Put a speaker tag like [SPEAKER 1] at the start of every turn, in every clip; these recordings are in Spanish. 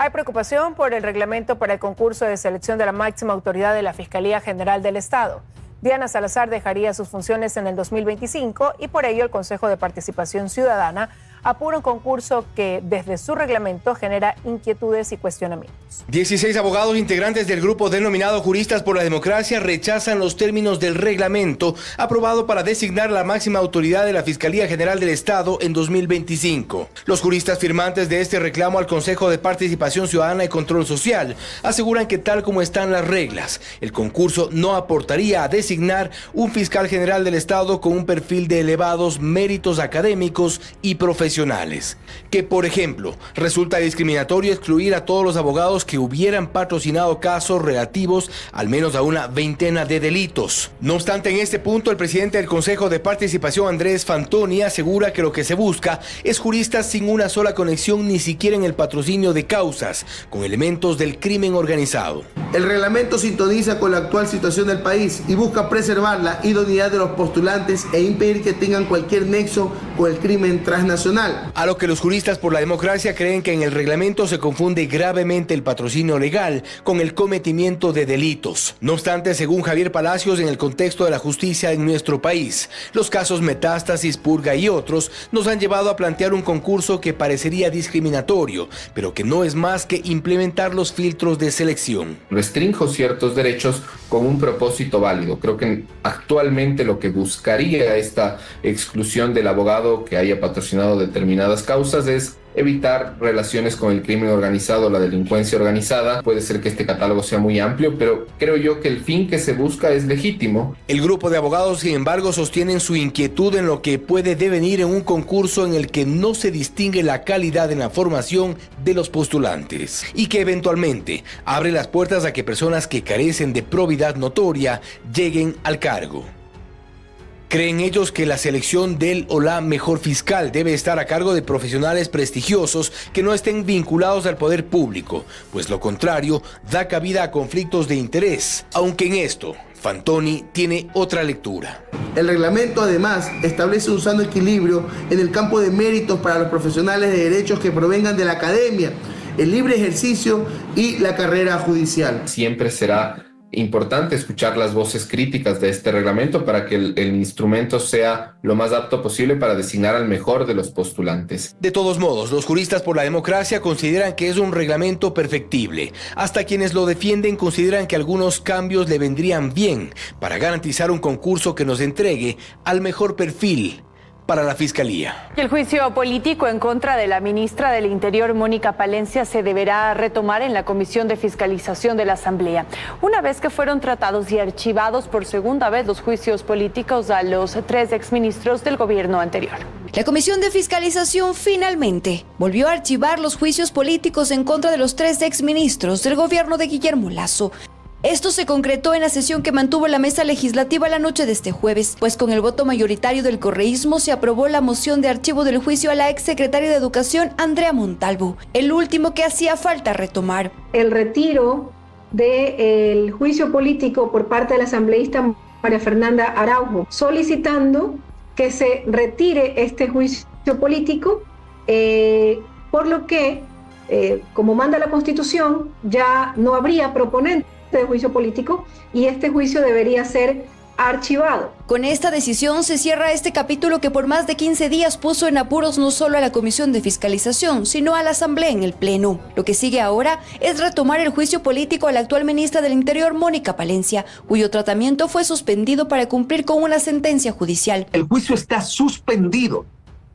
[SPEAKER 1] Hay preocupación por el reglamento para el concurso de selección de la máxima autoridad de la Fiscalía General del Estado. Diana Salazar dejaría sus funciones en el 2025 y por ello el Consejo de Participación Ciudadana apura un concurso que desde su reglamento genera inquietudes y cuestionamientos.
[SPEAKER 2] 16 abogados integrantes del grupo denominado Juristas por la Democracia rechazan los términos del reglamento aprobado para designar la máxima autoridad de la Fiscalía General del Estado en 2025. Los juristas firmantes de este reclamo al Consejo de Participación Ciudadana y Control Social aseguran que tal como están las reglas, el concurso no aportaría a designar un fiscal general del Estado con un perfil de elevados méritos académicos y profesionales. Que, por ejemplo, resulta discriminatorio excluir a todos los abogados que hubieran patrocinado casos relativos al menos a una veintena de delitos. No obstante, en este punto, el presidente del Consejo de Participación, Andrés Fantoni, asegura que lo que se busca es juristas sin una sola conexión ni siquiera en el patrocinio de causas, con elementos del crimen organizado.
[SPEAKER 3] El reglamento sintoniza con la actual situación del país y busca preservar la idoneidad de los postulantes e impedir que tengan cualquier nexo con el crimen transnacional.
[SPEAKER 2] A lo que los juristas por la democracia creen que en el reglamento se confunde gravemente el patrocinio legal con el cometimiento de delitos. No obstante, según Javier Palacios, en el contexto de la justicia en nuestro país, los casos Metástasis, Purga y otros nos han llevado a plantear un concurso que parecería discriminatorio, pero que no es más que implementar los filtros de selección.
[SPEAKER 4] Restrinjo ciertos derechos con un propósito válido. Creo que actualmente lo que buscaría esta exclusión del abogado que haya patrocinado determinadas causas es evitar relaciones con el crimen organizado, la delincuencia organizada. Puede ser que este catálogo sea muy amplio, pero creo yo que el fin que se busca es legítimo.
[SPEAKER 2] El grupo de abogados, sin embargo, sostienen su inquietud en lo que puede devenir en un concurso en el que no se distingue la calidad en la formación de los postulantes y que eventualmente abre las puertas a que personas que carecen de probidad notoria lleguen al cargo. Creen ellos que la selección del o la mejor fiscal debe estar a cargo de profesionales prestigiosos que no estén vinculados al poder público, pues lo contrario da cabida a conflictos de interés, aunque en esto Fantoni tiene otra lectura.
[SPEAKER 3] El reglamento además establece un sano equilibrio en el campo de méritos para los profesionales de derechos que provengan de la academia, el libre ejercicio y la carrera judicial.
[SPEAKER 4] Siempre será importante escuchar las voces críticas de este reglamento para que el instrumento sea lo más apto posible para designar al mejor de los postulantes.
[SPEAKER 2] De todos modos, los juristas por la democracia consideran que es un reglamento perfectible. Hasta quienes lo defienden consideran que algunos cambios le vendrían bien para garantizar un concurso que nos entregue al mejor perfil para la Fiscalía.
[SPEAKER 1] El juicio político en contra de la ministra del Interior, Mónica Palencia, se deberá retomar en la Comisión de Fiscalización de la Asamblea, una vez que fueron tratados y archivados por segunda vez los juicios políticos a los 3 exministros del gobierno anterior.
[SPEAKER 5] La Comisión de Fiscalización finalmente volvió a archivar los juicios políticos en contra de los 3 exministros del gobierno de Guillermo Lasso. Esto se concretó en la sesión que mantuvo la mesa legislativa la noche de este jueves, pues con el voto mayoritario del correísmo se aprobó la moción de archivo del juicio a la exsecretaria de Educación, Andrea Montalvo, el último que hacía falta retomar.
[SPEAKER 6] El retiro del juicio político por parte de la asambleísta María Fernanda Araujo, solicitando que se retire este juicio político, por lo que, como manda la Constitución, ya no habría proponente de juicio político y este juicio debería ser archivado.
[SPEAKER 5] Con esta decisión se cierra este capítulo que por más de 15 días puso en apuros no solo a la Comisión de Fiscalización, sino a la Asamblea en el Pleno. Lo que sigue ahora es retomar el juicio político a la actual ministra del Interior, Mónica Palencia, cuyo tratamiento fue suspendido para cumplir con una sentencia judicial.
[SPEAKER 7] El juicio está suspendido,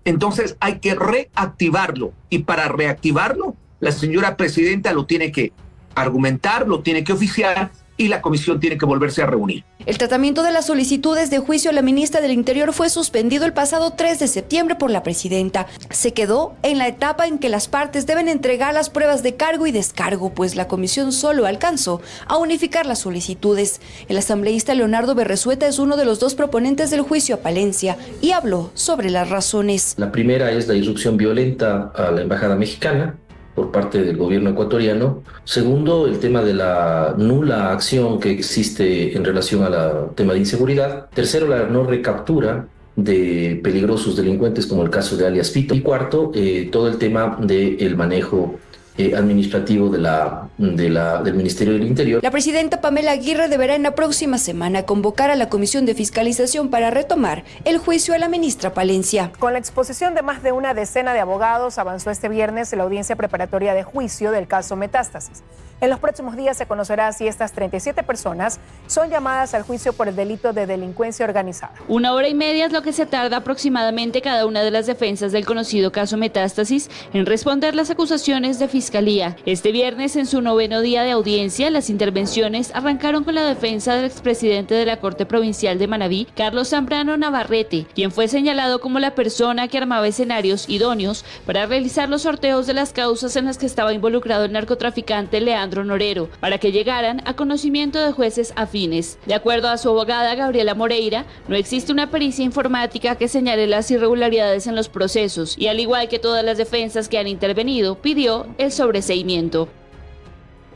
[SPEAKER 7] entonces hay que reactivarlo y para reactivarlo la señora presidenta lo tiene que argumentar, lo tiene que oficiar y la comisión tiene que volverse a reunir.
[SPEAKER 5] El tratamiento de las solicitudes de juicio a la ministra del Interior fue suspendido el pasado 3 de septiembre por la presidenta. Se quedó en la etapa en que las partes deben entregar las pruebas de cargo y descargo, pues la comisión solo alcanzó a unificar las solicitudes. El asambleísta Leonardo Berresueta es uno de los 2 proponentes del juicio a Palencia y habló sobre las razones.
[SPEAKER 8] La primera es la irrupción violenta a la embajada mexicana por parte del gobierno ecuatoriano. Segundo, el tema de la nula acción que existe en relación al tema de inseguridad. Tercero, la no recaptura de peligrosos delincuentes como el caso de alias Pito. Y cuarto, todo el tema del manejo administrativo del Ministerio del Interior.
[SPEAKER 5] La presidenta Pamela Aguirre deberá en la próxima semana convocar a la Comisión de Fiscalización para retomar el juicio a la ministra Palencia.
[SPEAKER 1] Con la exposición de más de una decena de abogados, avanzó este viernes la audiencia preparatoria de juicio del caso Metástasis. En los próximos días se conocerá si estas 37 personas son llamadas al juicio por el delito de delincuencia organizada.
[SPEAKER 9] 1 hora y media es lo que se tarda aproximadamente cada una de las defensas del conocido caso Metástasis en responder las acusaciones de fiscalía. Este viernes, en su 9º día de audiencia, las intervenciones arrancaron con la defensa del expresidente de la Corte Provincial de Manabí, Carlos Zambrano Navarrete, quien fue señalado como la persona que armaba escenarios idóneos para realizar los sorteos de las causas en las que estaba involucrado el narcotraficante Leandro Norero, para que llegaran a conocimiento de jueces afines. De acuerdo a su abogada Gabriela Moreira, no existe una pericia informática que señale las irregularidades en los procesos y, al igual que todas las defensas que han intervenido, pidió el sobreseimiento.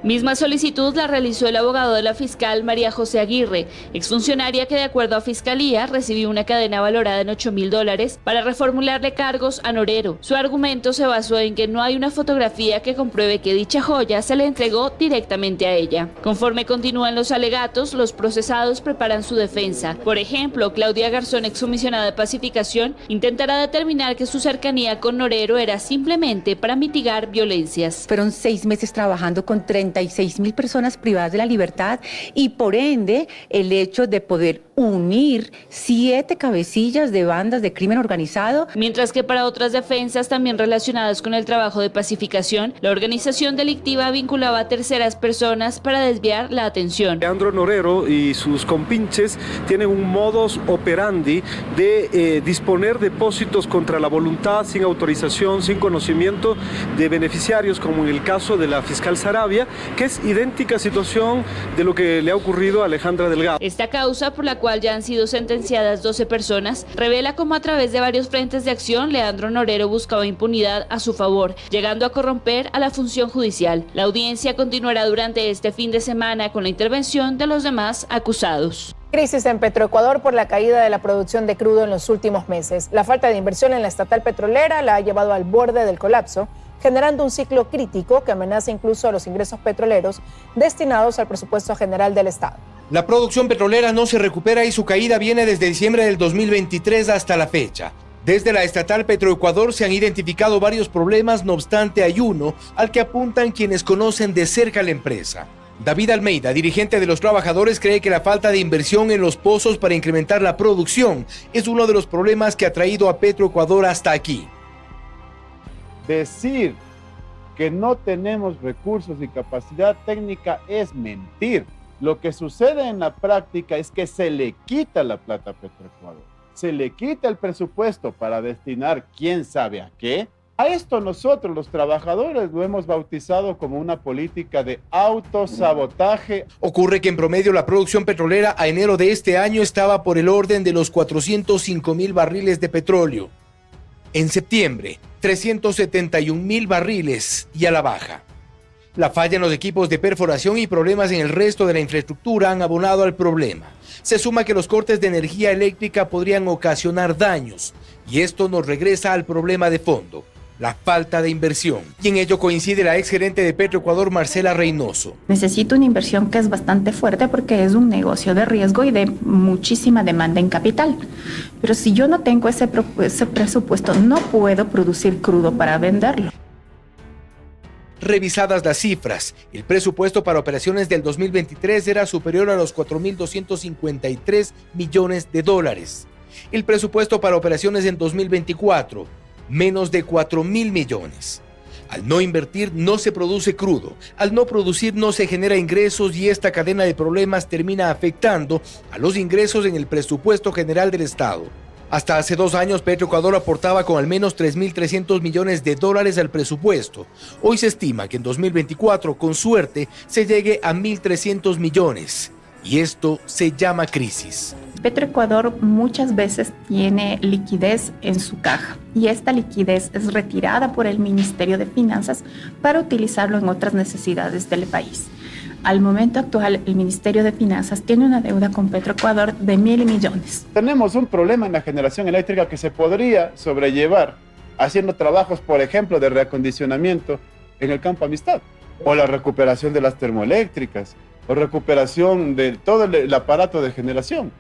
[SPEAKER 9] Misma solicitud la realizó el abogado de la fiscal María José Aguirre, exfuncionaria que, de acuerdo a Fiscalía, recibió una cadena valorada en $8.000 para reformularle cargos a Norero. Su argumento se basó en que no hay una fotografía que compruebe que dicha joya se le entregó directamente a ella. Conforme continúan los alegatos, los procesados preparan su defensa. Por ejemplo, Claudia Garzón, excomisionada de Pacificación, intentará determinar que su cercanía con Norero era simplemente para mitigar violencias.
[SPEAKER 10] Fueron 6 meses trabajando con 36.000 personas privadas de la libertad y, por ende, el hecho de poder unir 7 cabecillas de bandas de crimen organizado.
[SPEAKER 9] Mientras que para otras defensas también relacionadas con el trabajo de pacificación, la organización delictiva vinculaba a terceras personas para desviar la atención.
[SPEAKER 11] Leandro Norero y sus compinches tienen un modus operandi de disponer depósitos contra la voluntad, sin autorización, sin conocimiento de beneficiarios, como en el caso de la fiscal Sarabia, que es idéntica situación de lo que le ha ocurrido a Alejandra Delgado.
[SPEAKER 9] Esta causa, por la cual ya han sido sentenciadas 12 personas, revela cómo a través de varios frentes de acción Leandro Norero buscaba impunidad a su favor, llegando a corromper a la función judicial. La audiencia continuará durante este fin de semana con la intervención de los demás acusados.
[SPEAKER 1] Crisis en Petroecuador por la caída de la producción de crudo en los últimos meses. La falta de inversión en la estatal petrolera la ha llevado al borde del colapso, generando un ciclo crítico que amenaza incluso a los ingresos petroleros destinados al presupuesto general del Estado.
[SPEAKER 2] La producción petrolera no se recupera y su caída viene desde diciembre del 2023 hasta la fecha. Desde la estatal Petroecuador se han identificado varios problemas, no obstante hay uno al que apuntan quienes conocen de cerca la empresa. David Almeida, dirigente de los trabajadores, cree que la falta de inversión en los pozos para incrementar la producción es uno de los problemas que ha traído a Petroecuador hasta aquí.
[SPEAKER 12] Decir que no tenemos recursos y capacidad técnica es mentir. Lo que sucede en la práctica es que se le quita la plata a Petroecuador, se le quita el presupuesto para destinar quién sabe a qué. A esto nosotros los trabajadores lo hemos bautizado como una política de autosabotaje.
[SPEAKER 2] Ocurre que en promedio la producción petrolera a enero de este año estaba por el orden de los 405.000 barriles de petróleo. En septiembre, 371.000 barriles y a la baja. La falla en los equipos de perforación y problemas en el resto de la infraestructura han abonado al problema. Se suma que los cortes de energía eléctrica podrían ocasionar daños, y esto nos regresa al problema de fondo, la falta de inversión. Y en ello coincide la exgerente de Petroecuador, Marcela Reynoso.
[SPEAKER 13] Necesito una inversión que es bastante fuerte porque es un negocio de riesgo y de muchísima demanda en capital. Pero si yo no tengo ese presupuesto, no puedo producir crudo para venderlo.
[SPEAKER 2] Revisadas las cifras, el presupuesto para operaciones del 2023 era superior a los $4.253 millones. El presupuesto para operaciones en 2024, menos de 4.000 millones. Al no invertir no se produce crudo, al no producir no se genera ingresos y esta cadena de problemas termina afectando a los ingresos en el presupuesto general del Estado. Hasta hace 2 años Petroecuador aportaba con al menos $3.300 millones al presupuesto. Hoy se estima que en 2024, con suerte, se llegue a 1.300 millones. Y esto se llama crisis.
[SPEAKER 13] Petroecuador muchas veces tiene liquidez en su caja y esta liquidez es retirada por el Ministerio de Finanzas para utilizarlo en otras necesidades del país. Al momento actual, el Ministerio de Finanzas tiene una deuda con Petroecuador de 1.000 millones.
[SPEAKER 12] Tenemos un problema en la generación eléctrica que se podría sobrellevar haciendo trabajos, por ejemplo, de reacondicionamiento en el campo Amistad, o la recuperación de las termoeléctricas, o recuperación de todo el aparato de generación.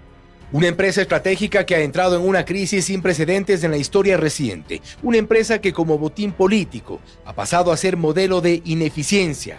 [SPEAKER 2] Una empresa estratégica que ha entrado en una crisis sin precedentes en la historia reciente. Una empresa que como botín político ha pasado a ser modelo de ineficiencia.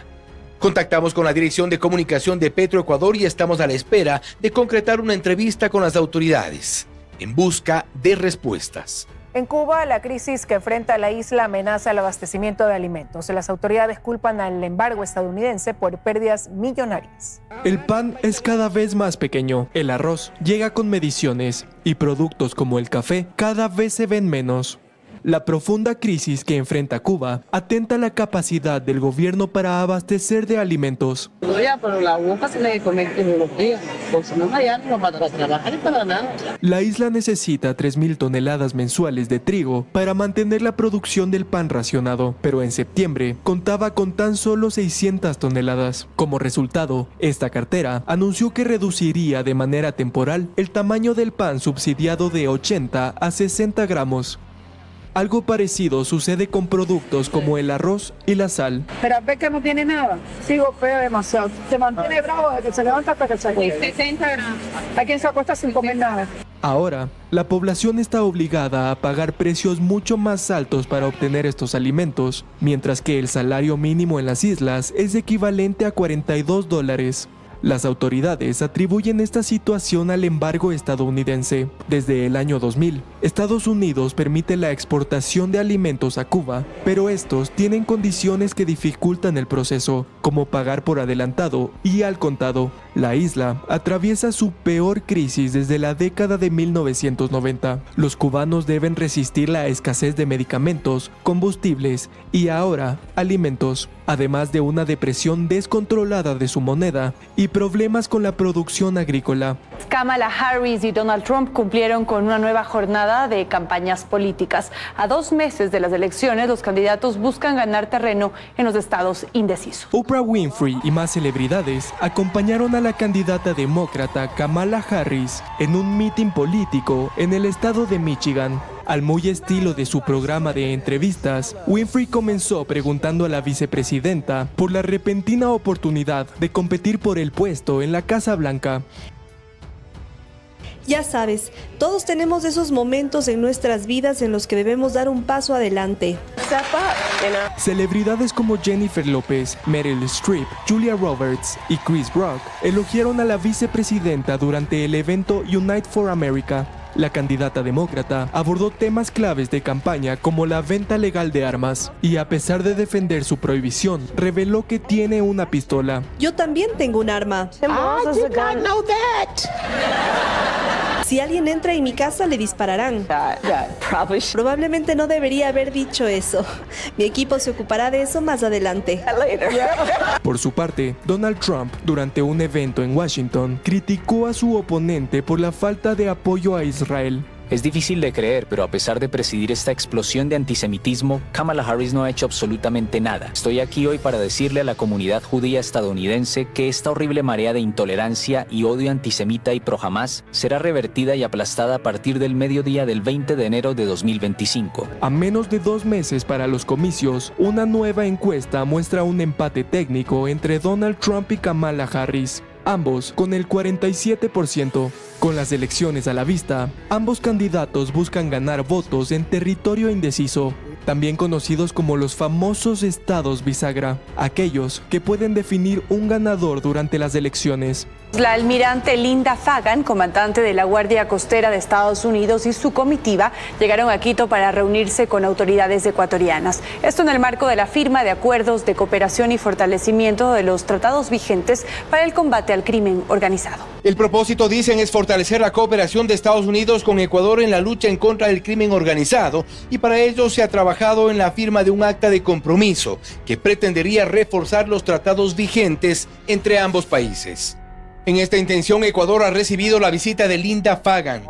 [SPEAKER 2] Contactamos con la Dirección de Comunicación de Petroecuador y estamos a la espera de concretar una entrevista con las autoridades en busca de respuestas.
[SPEAKER 1] En Cuba, la crisis que enfrenta la isla amenaza el abastecimiento de alimentos. Las autoridades culpan al embargo estadounidense por pérdidas millonarias.
[SPEAKER 14] El pan es cada vez más pequeño, el arroz llega con mediciones y productos como el café cada vez se ven menos. La profunda crisis que enfrenta Cuba atenta la capacidad del gobierno para abastecer de alimentos.
[SPEAKER 15] Pero la boca se le conecta en los días, pues no allá no para trabajar y para nada.
[SPEAKER 14] La isla necesita 3.000 toneladas mensuales de trigo para mantener la producción del pan racionado, pero en septiembre contaba con tan solo 600 toneladas. Como resultado, esta cartera anunció que reduciría de manera temporal el tamaño del pan subsidiado de 80 a 60 gramos. Algo parecido sucede con productos como el arroz y la sal.
[SPEAKER 15] Pero ve que no tiene nada. Sigo feo demasiado. Se mantiene bravo desde que se levanta hasta que se acuesta. 60 gramos. Hay quien se acuesta sin comer nada.
[SPEAKER 14] Ahora, la población está obligada a pagar precios mucho más altos para obtener estos alimentos, mientras que el salario mínimo en las islas es equivalente a $42. Las autoridades atribuyen esta situación al embargo estadounidense. Desde el año 2000, Estados Unidos permite la exportación de alimentos a Cuba, pero estos tienen condiciones que dificultan el proceso, como pagar por adelantado y al contado. La isla atraviesa su peor crisis desde la década de 1990. Los cubanos deben resistir la escasez de medicamentos, combustibles y ahora alimentos, además de una depresión descontrolada de su moneda y problemas con la producción agrícola.
[SPEAKER 16] Kamala Harris y Donald Trump cumplieron con una nueva jornada de campañas políticas. A 2 meses de las elecciones, los candidatos buscan ganar terreno en los estados indecisos.
[SPEAKER 14] Oprah Winfrey y más celebridades acompañaron a la candidata demócrata Kamala Harris en un mitin político en el estado de Michigan. Al muy estilo de su programa de entrevistas, Winfrey comenzó preguntando a la vicepresidenta por la repentina oportunidad de competir por el puesto en la Casa Blanca.
[SPEAKER 17] Ya sabes, todos tenemos esos momentos en nuestras vidas en los que debemos dar un paso adelante.
[SPEAKER 14] Celebridades como Jennifer López, Meryl Streep, Julia Roberts y Chris Rock elogiaron a la vicepresidenta durante el evento Unite for America. La candidata demócrata abordó temas claves de campaña como la venta legal de armas y, a pesar de defender su prohibición, reveló que tiene una pistola.
[SPEAKER 17] Yo también tengo un arma. Si alguien entra en mi casa, le dispararán. Probablemente no debería haber dicho eso. Mi equipo se ocupará de eso más adelante.
[SPEAKER 14] Por su parte, Donald Trump, durante un evento en Washington, criticó a su oponente por la falta de apoyo a Israel.
[SPEAKER 18] Es difícil de creer, pero a pesar de presidir esta explosión de antisemitismo, Kamala Harris no ha hecho absolutamente nada. Estoy aquí hoy para decirle a la comunidad judía estadounidense que esta horrible marea de intolerancia y odio antisemita y pro-Hamás será revertida y aplastada a partir del mediodía del 20 de enero de 2025.
[SPEAKER 14] A menos de 2 meses para los comicios, una nueva encuesta muestra un empate técnico entre Donald Trump y Kamala Harris, ambos con el 47%. Con las elecciones a la vista, ambos candidatos buscan ganar votos en territorio indeciso, también conocidos como los famosos estados bisagra, aquellos que pueden definir un ganador durante las elecciones.
[SPEAKER 16] La almirante Linda Fagan, comandante de la Guardia Costera de Estados Unidos, y su comitiva llegaron a Quito para reunirse con autoridades ecuatorianas. Esto en el marco de la firma de acuerdos de cooperación y fortalecimiento de los tratados vigentes para el combate al crimen organizado.
[SPEAKER 2] El propósito, dicen, es fortalecer la cooperación de Estados Unidos con Ecuador en la lucha en contra del crimen organizado, y para ello se ha trabajado en la firma de un acta de compromiso que pretendería reforzar los tratados vigentes entre ambos países. En esta intención, Ecuador ha recibido la visita de Linda Fagan.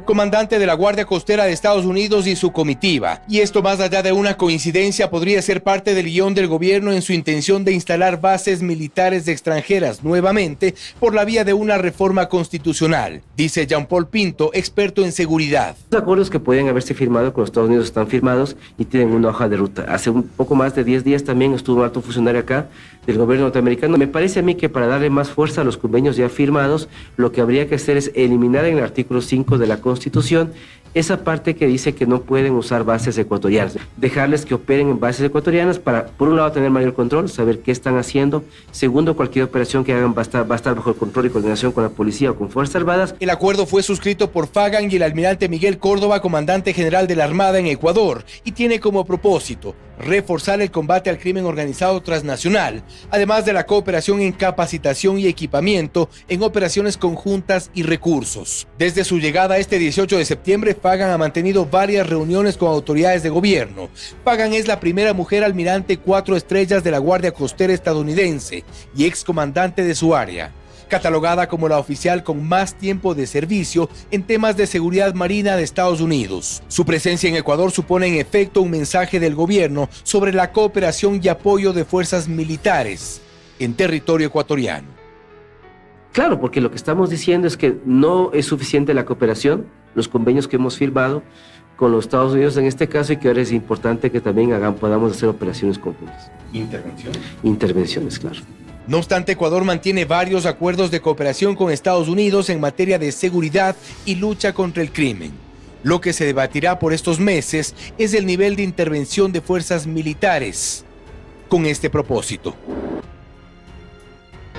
[SPEAKER 2] comandante de la Guardia Costera de Estados Unidos y su comitiva. Y esto, más allá de una coincidencia, podría ser parte del guión del gobierno en su intención de instalar bases militares extranjeras nuevamente por la vía de una reforma constitucional, dice Jean-Paul Pinto, experto en seguridad.
[SPEAKER 19] Los acuerdos que pueden haberse firmado con los Estados Unidos están firmados y tienen una hoja de ruta. Hace un poco más de 10 días también estuvo un alto funcionario acá del gobierno norteamericano. Me parece a mí que para darle más fuerza a los convenios ya firmados, lo que habría que hacer es eliminar en el artículo 5 de la Constitución esa parte que dice que no pueden usar bases ecuatorianas, dejarles que operen en bases ecuatorianas para, por un lado, tener mayor control, saber qué están haciendo. Segundo, cualquier operación que hagan va a estar bajo el control y coordinación con la policía o con Fuerzas Armadas.
[SPEAKER 2] El acuerdo fue suscrito por Fagan y el almirante Miguel Córdoba, comandante general de la Armada en Ecuador, y tiene como propósito reforzar el combate al crimen organizado transnacional, además de la cooperación en capacitación y equipamiento en operaciones conjuntas y recursos. Desde su llegada este 18 de septiembre, Fagan ha mantenido varias reuniones con autoridades de gobierno. Fagan es la primera mujer almirante 4 estrellas de la Guardia Costera estadounidense y excomandante de su área, catalogada como la oficial con más tiempo de servicio en temas de seguridad marina de Estados Unidos. Su presencia en Ecuador supone en efecto un mensaje del gobierno sobre la cooperación y apoyo de fuerzas militares en territorio ecuatoriano.
[SPEAKER 19] Claro, porque lo que estamos diciendo es que no es suficiente la cooperación, los convenios que hemos firmado con los Estados Unidos en este caso, y que ahora es importante que también podamos hacer operaciones conjuntas.
[SPEAKER 2] ¿Intervenciones?
[SPEAKER 19] Intervenciones, claro.
[SPEAKER 2] No obstante, Ecuador mantiene varios acuerdos de cooperación con Estados Unidos en materia de seguridad y lucha contra el crimen. Lo que se debatirá por estos meses es el nivel de intervención de fuerzas militares con este propósito.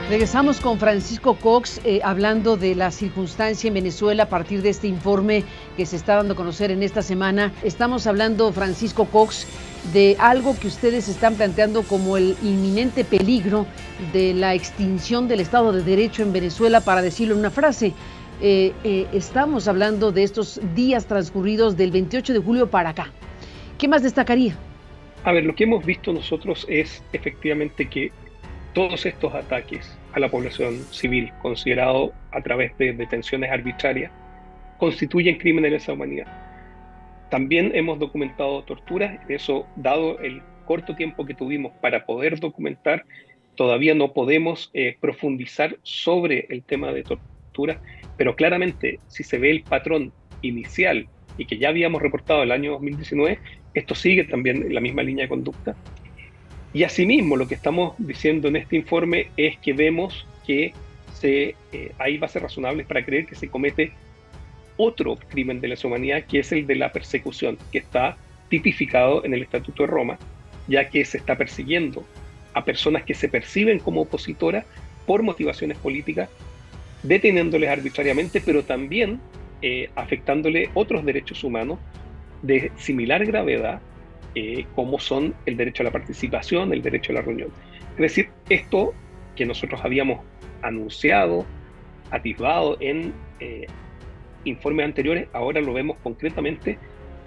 [SPEAKER 20] Regresamos con Francisco Cox hablando de la circunstancia en Venezuela a partir de este informe que se está dando a conocer en esta semana. Estamos hablando, Francisco Cox, de algo que ustedes están planteando como el inminente peligro de la extinción del Estado de Derecho en Venezuela, para decirlo en una frase. Estamos hablando de estos días transcurridos del 28 de julio para acá. ¿Qué más destacaría?
[SPEAKER 21] A ver, lo que hemos visto nosotros es efectivamente que todos estos ataques a la población civil, considerado a través de detenciones arbitrarias, constituyen crímenes de lesa humanidad. También hemos documentado torturas, eso, dado el corto tiempo que tuvimos para poder documentar, todavía no podemos profundizar sobre el tema de tortura, pero claramente si se ve el patrón inicial y que ya habíamos reportado el año 2019, esto sigue también la misma línea de conducta. Y asimismo, lo que estamos diciendo en este informe es que vemos que hay bases razonables para creer que se comete otro crimen de lesa humanidad, que es el de la persecución, que está tipificado en el Estatuto de Roma, ya que se está persiguiendo a personas que se perciben como opositoras por motivaciones políticas, deteniéndoles arbitrariamente, pero también afectándole otros derechos humanos de similar gravedad, como son el derecho a la participación, el derecho a la reunión. Es decir, esto que nosotros habíamos anunciado, atisbado en informes anteriores, ahora lo vemos concretamente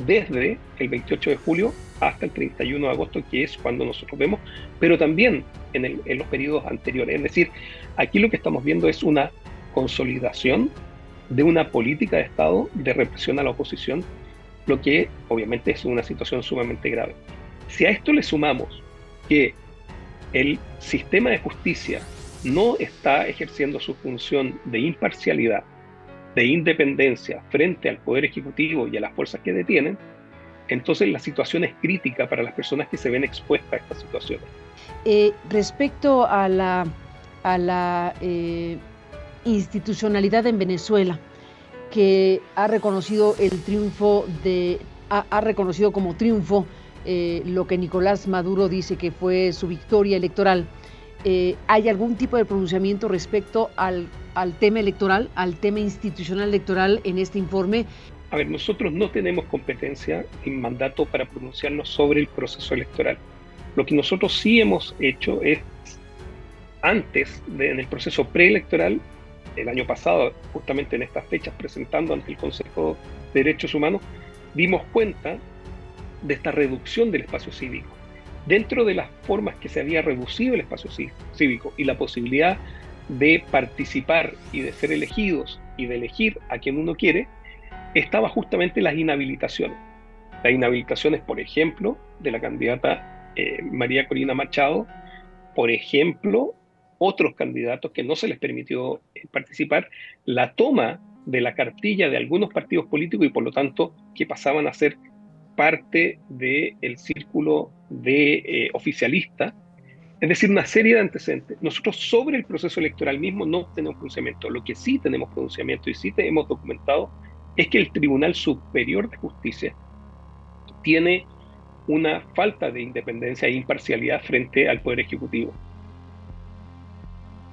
[SPEAKER 21] desde el 28 de julio hasta el 31 de agosto, que es cuando nosotros vemos, pero también en los periodos anteriores. Es decir, aquí lo que estamos viendo es una consolidación de una política de Estado de represión a la oposición, lo que obviamente es una situación sumamente grave. Si a esto le sumamos que el sistema de justicia no está ejerciendo su función de imparcialidad, de independencia frente al Poder Ejecutivo y a las fuerzas que detienen, entonces la situación es crítica para las personas que se ven expuestas a estas situaciones.
[SPEAKER 20] Respecto a la institucionalidad en Venezuela, que ha reconocido el triunfo ha reconocido como triunfo lo que Nicolás Maduro dice que fue su victoria electoral. ¿Hay algún tipo de pronunciamiento respecto al tema electoral, al tema institucional electoral en este informe?
[SPEAKER 21] A ver, nosotros no tenemos competencia ni mandato para pronunciarnos sobre el proceso electoral. Lo que nosotros sí hemos hecho es, en el proceso preelectoral, el año pasado, justamente en estas fechas, presentando ante el Consejo de Derechos Humanos, dimos cuenta de esta reducción del espacio cívico. Dentro de las formas que se había reducido el espacio cívico y la posibilidad de participar y de ser elegidos y de elegir a quien uno quiere, estaba justamente las inhabilitaciones. Las inhabilitaciones, por ejemplo, de la candidata María Corina Machado, por ejemplo, otros candidatos que no se les permitió participar, la toma de la cartilla de algunos partidos políticos y por lo tanto que pasaban a ser parte del círculo de oficialista, es decir, una serie de antecedentes. Nosotros sobre el proceso electoral mismo no tenemos pronunciamiento. Lo que sí tenemos pronunciamiento y sí hemos documentado es que el Tribunal Superior de Justicia tiene una falta de independencia e imparcialidad frente al Poder Ejecutivo.